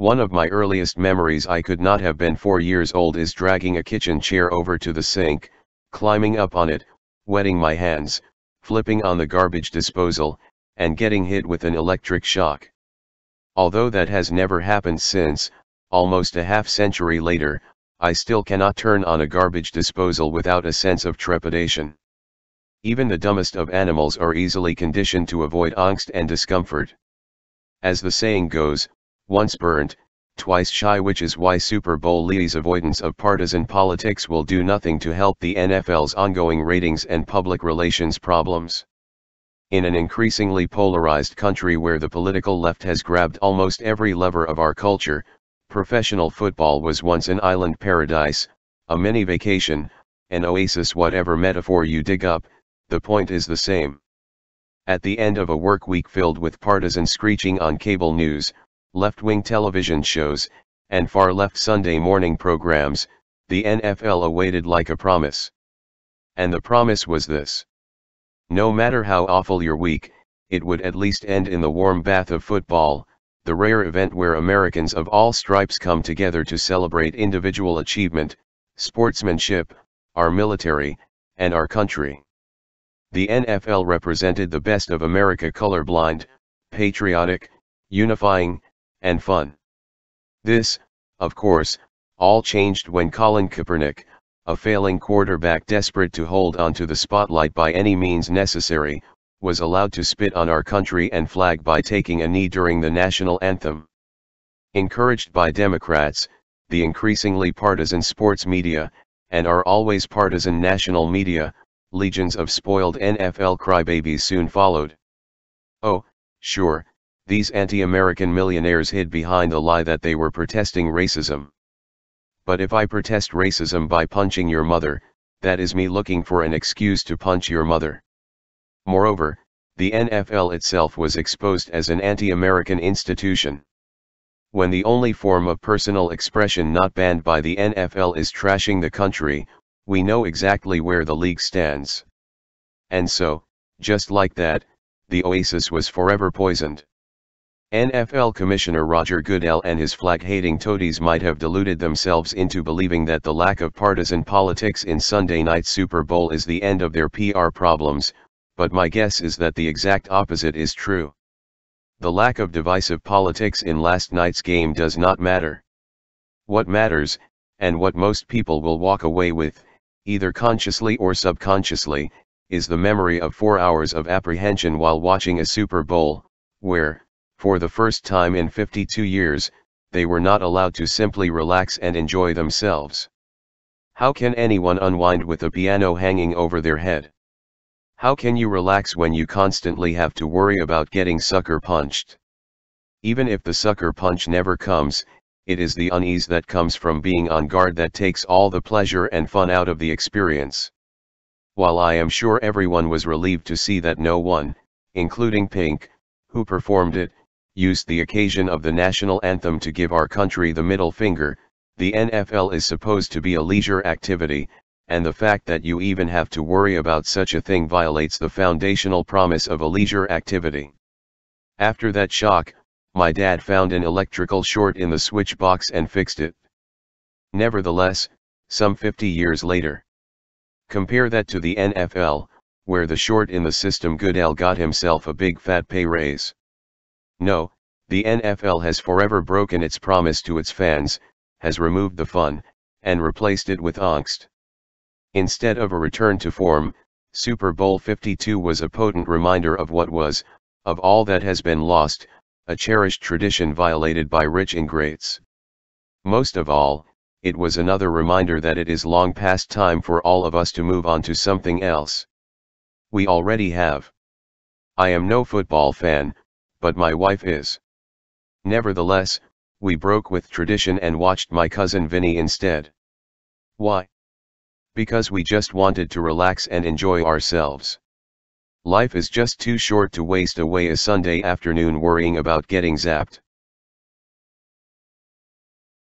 One of my earliest memories, I could not have been 4 years old, is dragging a kitchen chair over to the sink, climbing up on it, wetting my hands, flipping on the garbage disposal, and getting hit with an electric shock. Although that has never happened since, almost a half-century later, I still cannot turn on a garbage disposal without a sense of trepidation. Even the dumbest of animals are easily conditioned to avoid angst and discomfort. As the saying goes, once burnt, twice shy, which is why Super Bowl Lee's avoidance of partisan politics will do nothing to help the NFL's ongoing ratings and public relations problems. In an increasingly polarized country where the political left has grabbed almost every lever of our culture, professional football was once an island paradise, a mini vacation, an oasis, whatever metaphor you dig up, the point is the same. At the end of a work week filled with partisan screeching on cable news, left-wing television shows, and far-left Sunday morning programs, the NFL awaited like a promise. And the promise was this: no matter how awful your week, it would at least end in the warm bath of football, the rare event where Americans of all stripes come together to celebrate individual achievement, sportsmanship, our military, and our country. The NFL represented the best of America: colorblind, patriotic, unifying, and fun. This, of course, all changed when Colin Kaepernick, a failing quarterback desperate to hold on to the spotlight by any means necessary, was allowed to spit on our country and flag by taking a knee during the national anthem. Encouraged by Democrats, the increasingly partisan sports media, and our always partisan national media, legions of spoiled NFL crybabies soon followed. Oh, sure, these anti-American millionaires hid behind the lie that they were protesting racism. But if I protest racism by punching your mother, that is me looking for an excuse to punch your mother. Moreover, the NFL itself was exposed as an anti-American institution. When the only form of personal expression not banned by the NFL is trashing the country, we know exactly where the league stands. And so, just like that, the oasis was forever poisoned. NFL Commissioner Roger Goodell and his flag-hating toadies might have deluded themselves into believing that the lack of partisan politics in Sunday night's Super Bowl is the end of their PR problems, but my guess is that the exact opposite is true. The lack of divisive politics in last night's game does not matter. What matters, and what most people will walk away with, either consciously or subconsciously, is the memory of 4 hours of apprehension while watching a Super Bowl, where, for the first time in 52 years, they were not allowed to simply relax and enjoy themselves. How can anyone unwind with a piano hanging over their head? How can you relax when you constantly have to worry about getting sucker punched? Even if the sucker punch never comes, it is the unease that comes from being on guard that takes all the pleasure and fun out of the experience. While I am sure everyone was relieved to see that no one, including Pink, who performed it, used the occasion of the national anthem to give our country the middle finger, the NFL is supposed to be a leisure activity, and the fact that you even have to worry about such a thing violates the foundational promise of a leisure activity. After that shock, my dad found an electrical short in the switch box and fixed it. Nevertheless, some 50 years later. Compare that to the NFL, where the short in the system Goodell got himself a big fat pay raise. No, the NFL has forever broken its promise to its fans, has removed the fun, and replaced it with angst. Instead of a return to form, Super Bowl 52 was a potent reminder of what was, of all that has been lost, a cherished tradition violated by rich ingrates. Most of all, it was another reminder that it is long past time for all of us to move on to something else. We already have. I am no football fan, but my wife is. Nevertheless, we broke with tradition and watched My Cousin Vinny instead. Why? Because we just wanted to relax and enjoy ourselves. Life is just too short to waste away a Sunday afternoon worrying about getting zapped.